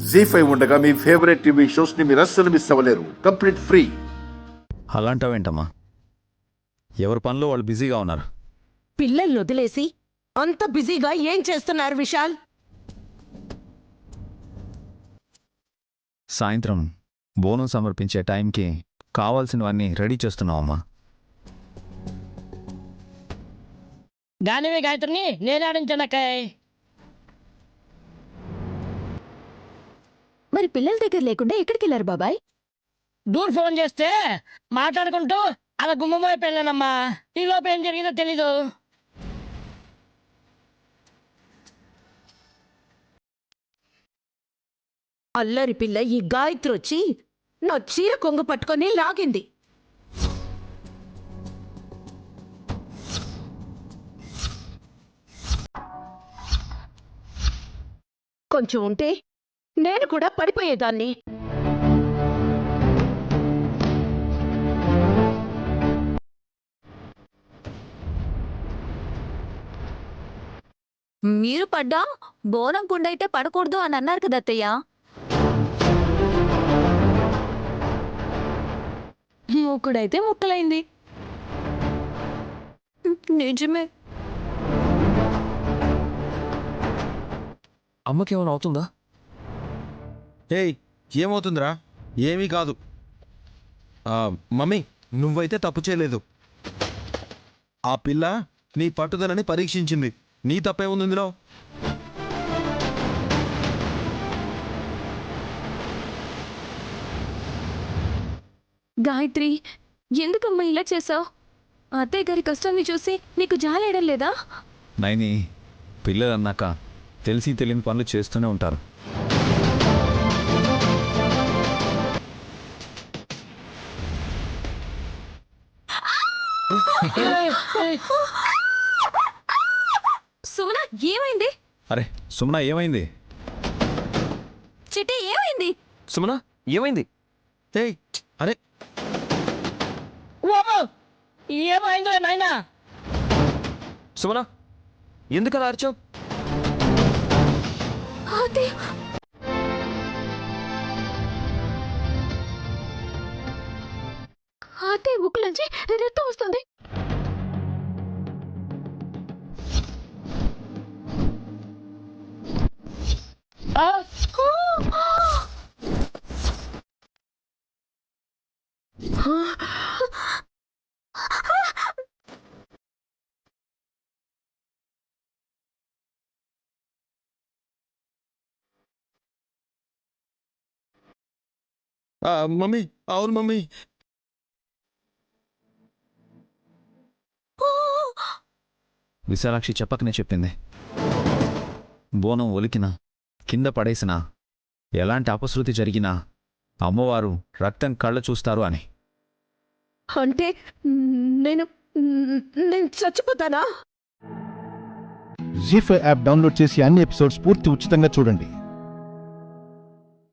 జీ5 ఉండగా మీ favourite TV shows ని మీరు అస్సలు మిస్ అవ్వలేరు. Complete free. అలాంటావేంటమ్మా? ఎవరి పనిలో వాళ్ళు బిజీగా ఉన్నారు. పిల్లల్ని వదిలేసి అంత బిజీగా ఏం చేస్తున్నారు విశాల్? సాయంత్రం బోనం సమర్పించే టైంకి కావాల్సినవన్నీ రెడీ చేస్తున్నావమ్మా. దానివే గాయత్రిని నేను ఆడించనక్కాయ్. మరి పిల్లల దగ్గర లేకుండా ఎక్కడికి వెళ్ళారు బాబాయ్? దూర్ ఫోన్ చేస్తే మాట్లాడుకుంటూ అలా గుమ్మమైపోయానమ్మా. ఈలోపు ఏం జరిగిందో తెలీదు. అల్లరి పిల్ల ఈ గాయత్రి వచ్చి నా చీర కొంగు పట్టుకొని లాగింది. కొంచెం ఉంటే నేను కూడా పడిపోయేదాన్ని. మీరు పడ్డా బోనం కుండైతే పడకూడదు అని అన్నారు కదా అత్తయ్య. మూకుడైతే ముక్కలైంది. నిజమే. అమ్మకేమైనా అవుతుందా? ఏయ్, ఏమవుతుందిరా? ఏమీ కాదు. మమ్మీ, నువ్వైతే తప్పు చేయలేదు. ఆ పిల్ల నీ పట్టుదలని పరీక్షించింది. నీ తప్పే ఉంది ఇందులో. గాయత్రి, ఎందుకమ్మా ఇలా చేసావు? అత్తయ్య గారి కష్టాన్ని చూసి నీకు జాలేయడం లేదా? నైని, పిల్లలు అన్నాక తెలిసి తెలియని పనులు చేస్తూనే ఉంటారు. సుమన, ఏమైంది? అరే సుమన, ఏమైంది? చిట్టి, ఏమైంది? సుమన, ఏమైంది? ఏయ్, అరే ఏమైందో నాయనా? సుమన, ఎందుకు అలా అరిచావు? అత్తయ్య, అత్తయ్య ముక్కు నుంచి రక్తం వస్తుంది. మమ్మీ, అవును మమ్మీ. విశాలాక్షి చెప్పకనే చెప్పింది. బోనం ఒలికినా కింద పడేసినా ఎలాంటి అపశృతి జరిగినా అమ్మవారు రక్తం కళ్ళ చూస్తారు అని. అంటే నేను నేను చచ్చిపోతానా? జీ5 యాప్ డౌన్లోడ్ చేసి అన్ని ఎపిసోడ్స్ పూర్తి ఉచితంగా చూడండి.